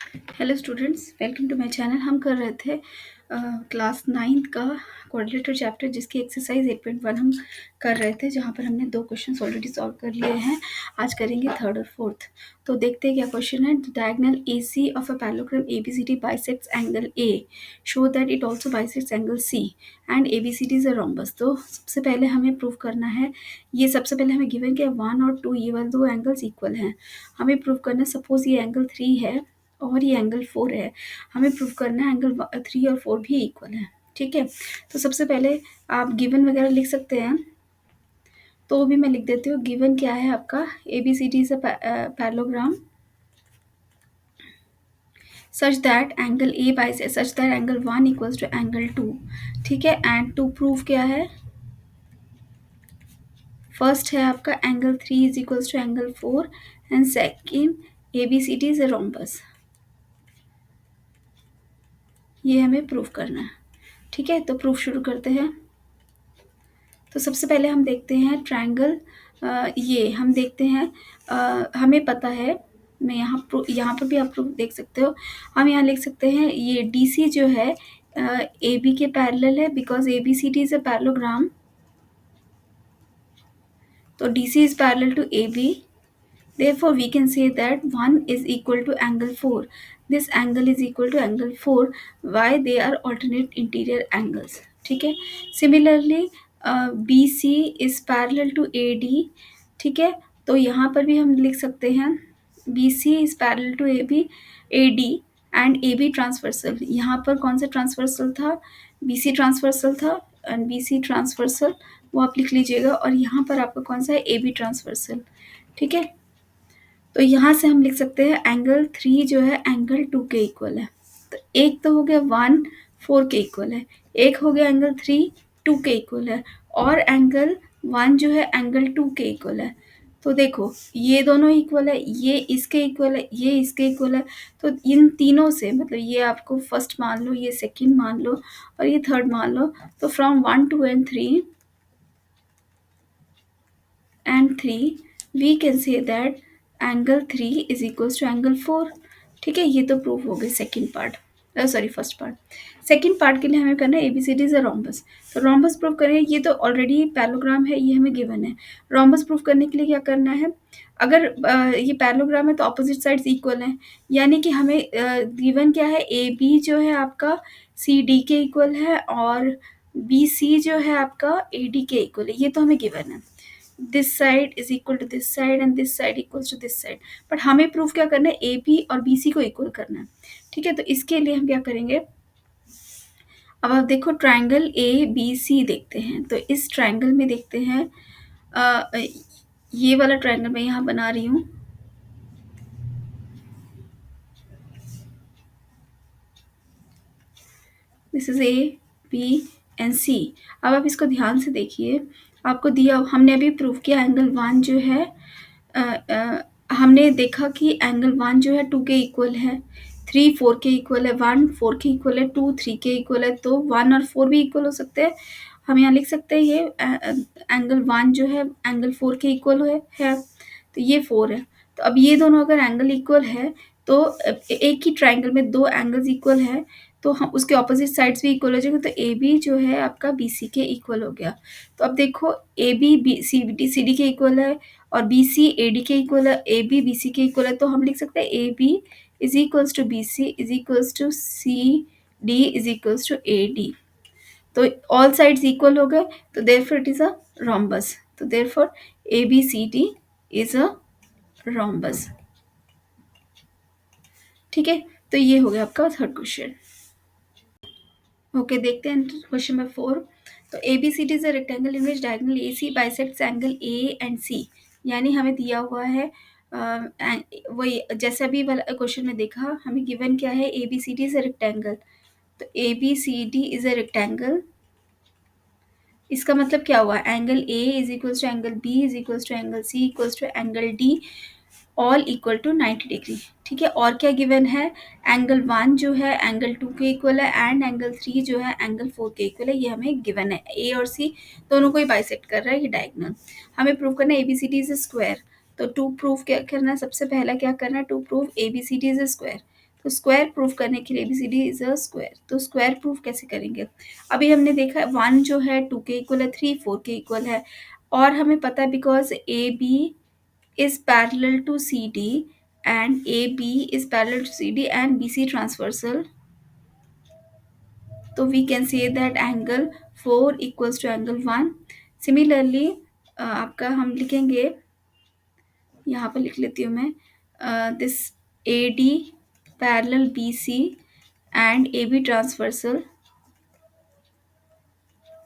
Hello students, welcome to my channel. हम कर रहे थे क्लास 9th का क्वाड्रिलेटरल चैप्टर, जिसकी एक्सरसाइज 8.1 हम कर रहे थे, जहाँ पर हमने 2 क्वेश्चंस ऑलरेडी सॉल्व कर लिए हैं। आज करेंगे थर्ड और फोर्थ। तो देखते हैं क्या क्वेश्चन है। The diagonal AC of a parallelogram ABCD bisects angle A, show that it also bisects angle C and ABCD is a rhombus. तो सबसे पहले हमें प्रूव करना है, ये सबसे पहले हमें गिवन कि 1 और 2 ये वाले दो एंगल्स इक्वल हैं। हमें प्रूव करना है, सपोज ये एंगल 3 है और ये एंगल 4 है। हमें प्रूव करना है एंगल 3 और 4 भी इक्वल है। ठीक है, तो सबसे पहले आप गिवन वगैरह लिख सकते हैं, तो भी मैं लिख देती हूँ। गिवन क्या है आपका, ABCD is a parallelogram such that angle A bisect such that angle 1 equals to angle 2। ठीक है, एंड टू प्रूव क्या है, फर्स्ट है आपका angle 3 is equals to angle 4 and second ABCD is a rhombus. ये हमें प्रूव करना है। ठीक है, तो प्रूफ शुरू करते हैं। तो सबसे पहले हम देखते हैं ट्रायंगल, ये हम देखते हैं, हमें पता है, मैं यहाँ पर भी आप प्रूफ देख सकते हो। हम यहाँ लिख सकते हैं ये DC जो है AB के पैरेलल है, because ABCD is a parallelogram. तो DC is parallel to AB, therefore we can say that 1 is equal to angle 4. This angle is equal to angle 4. Why? They are alternate interior angles. ठीक है, similarly BC is parallel to AD। ठीक है, तो यहाँ पर भी हम लिख सकते हैं BC is parallel to AD and AB transversal. यहाँ पर कौन सा ट्रांसवर्सल था, BC ट्रांसवर्सल था, एंड BC ट्रांसवर्सल वो आप लिख लीजिएगा। और यहाँ पर आपका कौन सा है, AB ट्रांसवर्सल। ठीक है, तो यहाँ से हम लिख सकते हैं एंगल 3 जो है एंगल 2 के इक्वल है। तो एक तो हो गया 1 4 के इक्वल है, एक हो गया एंगल 3 2 के इक्वल है, और एंगल 1 जो है एंगल 2 के इक्वल है। तो देखो ये दोनों इक्वल है, ये इसके इक्वल है, ये इसके इक्वल है। तो इन तीनों से, मतलब ये आपको फर्स्ट मान लो, ये सेकंड मान लो, और ये थर्ड मान लो। तो from 1 2 and 3 and 3 we can say that angle 3 is equals to angle 4। ठीक है, ये तो प्रूफ हो गई second part, sorry first part. Second part के लिए हमें करना है ABCD इज अ रोम्बस। तो रोम्बस प्रूफ करें, ये तो ऑलरेडी पैरेललोग्राम है, ये हमें गिवन है। रोम्बस प्रूफ करने के लिए क्या करना है, अगर ये पैरेललोग्राम है तो ऑपोजिट साइड्स इक्वल हैं, यानी कि हमें गिवन क्या है, AB जो है आपका CD के इक्वल है और BC जो है आपका AD के इक्वल है। ये तो हमें गिवन है, this side is equal to this side and this side equals to this side. But हमें प्रूफ क्या करना है, AB और BC को इक्वल करना है। ठीक है, तो इसके लिए हम क्या करेंगे, अब आप देखो ट्रायंगल ABC देखते हैं। तो इस ट्रायंगल में देखते हैं, ये वाला ट्रायंगल मैं यहाँ बना रही हूँ। This is A B and C। अब आप इसको ध्यान से देखिए, आपको दिया, हमने अभी प्रूफ किया एंगल 1 जो है, हमने देखा कि एंगल 1 जो है 2 के इक्वल है, 3 4 के इक्वल है, 1 4 के इक्वल है, 2 3 के इक्वल है। तो 1 और 4 भी इक्वल हो सकते हैं। हम यहाँ लिख सकते हैं ये एंगल 1 जो है एंगल 4 के इक्वल है, तो ये 4 है। तो अब ये दोनों अगर एंगल इक्वल है, तो एक ही ट्रायंगल में दो एंगल्स इक्वल है, तो हम उसके ऑपोजिट साइड्स भी इक्वल हो जाएंगे। तो AB जो है आपका BC के इक्वल हो गया। तो अब देखो AB CD के इक्वल है और BC AD के इक्वल है, AB BC के इक्वल है। तो हम लिख सकते हैं AB is equals to BC is equals to CD is equals to AD। तो ऑल साइड्स इक्वल हो गए, तो therefore it is a rhombus. तो therefore ABCD is a rhombus. ठीक है, तो ये हो गया आपका थर्ड क्वेश्चन। ओके, देखते हैं क्वेश्चन नंबर 4। तो ABCD is a rectangle in which diagonal AC bisects angle A and C। यानी हमें दिया हुआ है, वही जैसे अभी वाला क्वेश्चन में देखा, हमें गिवन क्या है, ABCD इज अ रेक्टेंगल। तो ABCD इज अ रेक्टेंगल, इसका मतलब क्या हुआ, angle A is equals to angle B is equals to angle C equals to angle D, all equal to 90 degree. ठीक है, और क्या गिवन है, एंगल 1 जो है एंगल 2 के इक्वल है एंड एंगल 3 जो है एंगल 4 के इक्वल है। ये हमें गिवन है, A और C दोनों को ही बाइसेक्ट कर रहा है ये डायगोनल। हमें प्रूव करना है ABCD इज अ स्क्वायर। तो टू प्रूफ क्या करना है, सबसे पहला क्या करना है, to prove ABCD is a square. तो स्क्वायर प्रूफ करने के लिए ABCD इज अ स्क्वायर, तो स्क्वायर प्रूफ कैसे करेंगे? अभी हमने देखा 1 जो है 2 के इक्वल है, 3 4 के इक्वल है, और हमें पता है because AB is parallel to CD and AB is parallel to CD and BC transversal, so we can say that angle 4 equals to angle 1. Similarly आपका हम लिखेंगे, यहाँ पर लिख लेती हूँ मैं, this AD parallel BC and AB transversal,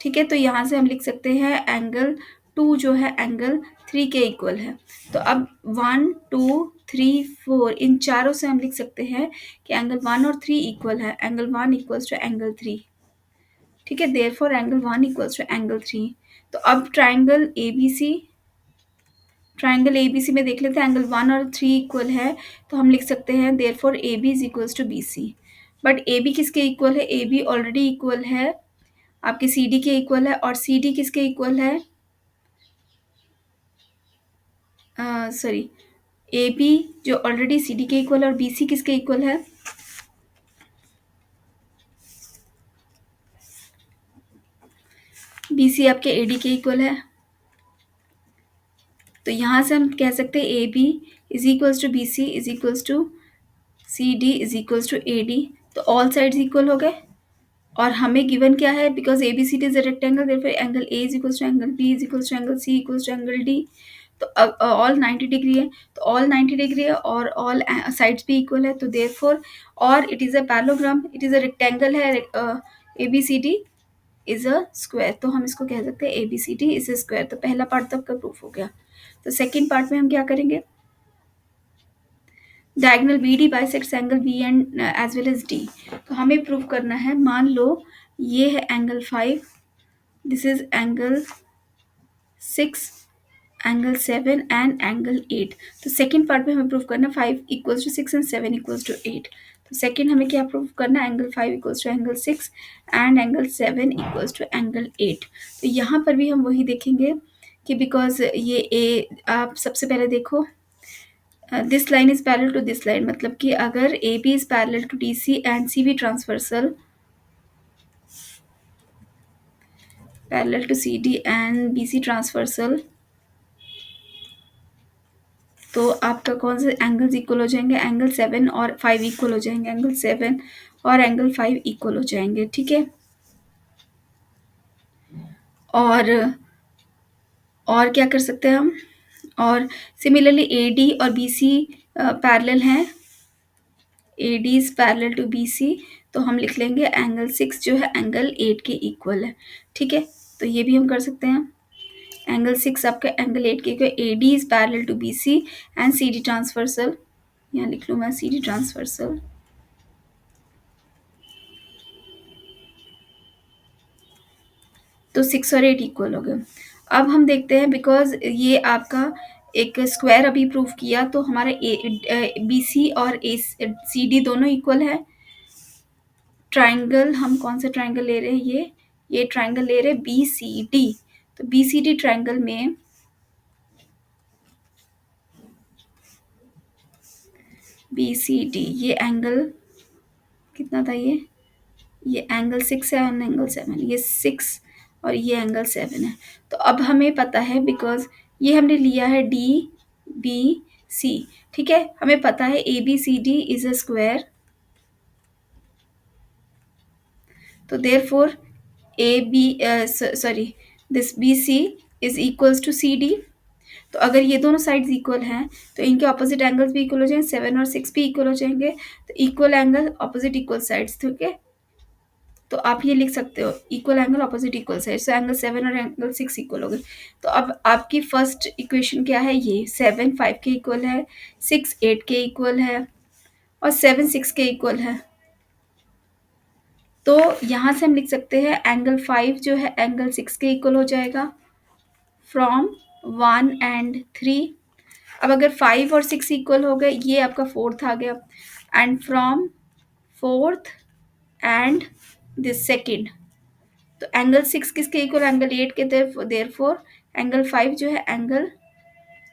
ठीक है। तो यहाँ से हम लिख सकते हैं एंगल 2 जो है एंगल 3 के इक्वल है। तो अब 1 2 3 4 इन चारों से हम लिख सकते हैं कि एंगल 1 और 3 इक्वल है, एंगल 1 इक्वल्स टू एंगल 3, ठीक है। Therefore angle 1 equals to angle 3। तो अब ट्राइंगल एबीसी में देख लेते हैं, एंगल 1 और 3 इक्वल है, तो हम लिख सकते हैं therefore AB is equals to BC। But AB किसके इक्वल है? AB ऑलरेडी इक्वल है आपके CD के इक्वल है, और CD किसके इक्वल है? सॉरी, AB जो ऑलरेडी CD के इक्वल है, और BC किसके इक्वल है? BC आपके AD के इक्वल है। तो यहाँ से हम कह सकते हैं AB is equals to BC is equals to CD is equals to AD। तो ऑल साइड्स इक्वल हो गए, और हमें गिवन क्या है? Because ABCD is a rectangle, therefore angle A is equals to angle B is equals to angle C equals to angle D। तो all 90 degree है, तो ऑल 90 डिग्री है और ऑल साइड्स भी इक्वल है, तो देयरफॉर और it is a parallelogram, it is a rectangle है, ABCD इज अ स्क्वायर, तो हम इसको कह सकते हैं ABCD इज अ स्क्वायर। तो पहला पार्ट तो आपका प्रूफ हो गया। तो सेकेंड पार्ट में हम क्या करेंगे? Diagonal BD bisects angle B and as well as D। तो हमें प्रूव करना है, मान लो ये है angle 5, this is angle 6, angle 7 and angle 8। तो सेकेंड पार्ट में हमें प्रूव करना 5 equals to 6 and 7 equals to 8। तो सेकेंड हमें क्या प्रूव करना है? Angle 5 equals to angle 6 and angle 7 equals to angle 8। तो यहाँ पर भी हम वही देखेंगे कि बिकॉज ये ए, आप सबसे पहले देखो this line is parallel to this line, मतलब कि अगर AB is parallel to DC and CB transversal parallel to CD and BC transversal, तो आपका कौन से एंगल्स इक्वल हो जाएंगे? एंगल 7 और 5 इक्वल हो जाएंगे, एंगल 7 और एंगल 5 इक्वल हो जाएंगे, ठीक है। और और क्या कर सकते हैं हम? और सिमिलरली AD और BC पैरेलल हैं, AD is parallel to BC, तो हम लिख लेंगे एंगल 6 जो है एंगल 8 के इक्वल है, ठीक है। तो ये भी हम कर सकते हैं, एंगल 6 आपका एंगल 8 के equal, AD is parallel to BC and CD transversal, यहाँ लिख लूँ मैं CD ट्रांसवर्सल, तो 6 और 8 इक्वल हो गए। अब हम देखते हैं, बिकॉज ये आपका एक स्क्वायर अभी प्रूव किया, तो हमारा BC और CD दोनों इक्वल है। ट्राइंगल हम कौन सा ट्राइंगल ले रहे हैं? ये ट्राइंगल ले रहे हैं BCD। तो BCD ट्राइंगल में BCD ये एंगल कितना था? ये एंगल 6 है और एंगल 7, ये 6 और ये एंगल 7 है। तो अब हमें पता है, बिकॉज ये हमने लिया है DBC, ठीक है। हमें पता है ABCD इज अ स्क्वायर, तो therefore this BC is equals to CD। तो अगर ये दोनों साइड्स इक्वल हैं, तो इनके ऑपोजिट एंगल्स भी इक्वल हो जाएंगे, 7 और 6 भी इक्वल हो जाएंगे, तो equal angle opposite equal sides, ठीक है। तो आप ये लिख सकते हो equal angle opposite equal side, so angle 7 और एंगल 6 इक्वल हो गए। तो अब आपकी फर्स्ट इक्वेशन क्या है? ये 7 5 के इक्वल है, 6 8 के इक्वल है, और 7 6 के इक्वल है। तो यहाँ से हम लिख सकते हैं एंगल 5 जो है एंगल 6 के इक्वल हो जाएगा फ्रॉम 1 एंड 3। अब अगर 5 और 6 इक्वल हो गए, ये आपका फोर्थ आ गया, and from fourth and this second, तो एंगल 6 किसके इक्वल? एंगल 8 के, देयरफॉर एंगल 5 जो है एंगल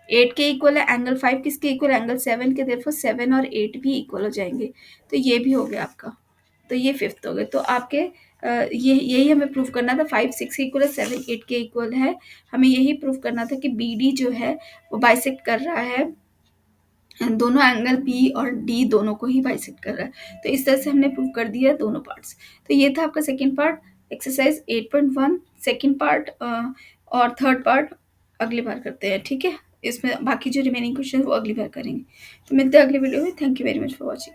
8 के इक्वल है, एंगल 5 किसके इक्वल है, एंगल 7 के, देयरफॉर 7 और 8 भी इक्वल हो जाएंगे। तो ये भी हो गया आपका, तो ये फिफ्थ हो गए। तो आपके ये यही हमें प्रूव करना था, 5 6 के इक्वल है, 7 8 के इक्वल है। हमें यही प्रूव करना था कि बी डी जो है वो बाइसेक्ट कर रहा है, दोनों एंगल बी और डी दोनों को ही बाइसेक्ट कर रहा है। तो इस तरह से हमने प्रूव कर दिया दोनों पार्ट्स। तो ये था आपका second part, exercise 8.1 second part. और थर्ड पार्ट अगली बार करते हैं, ठीक है। इसमें बाकी जो रिमेनिंग क्वेश्चन वो अगली बार करेंगे। तो मिलते हैं अगली वीडियो में। Thank you very much for watching.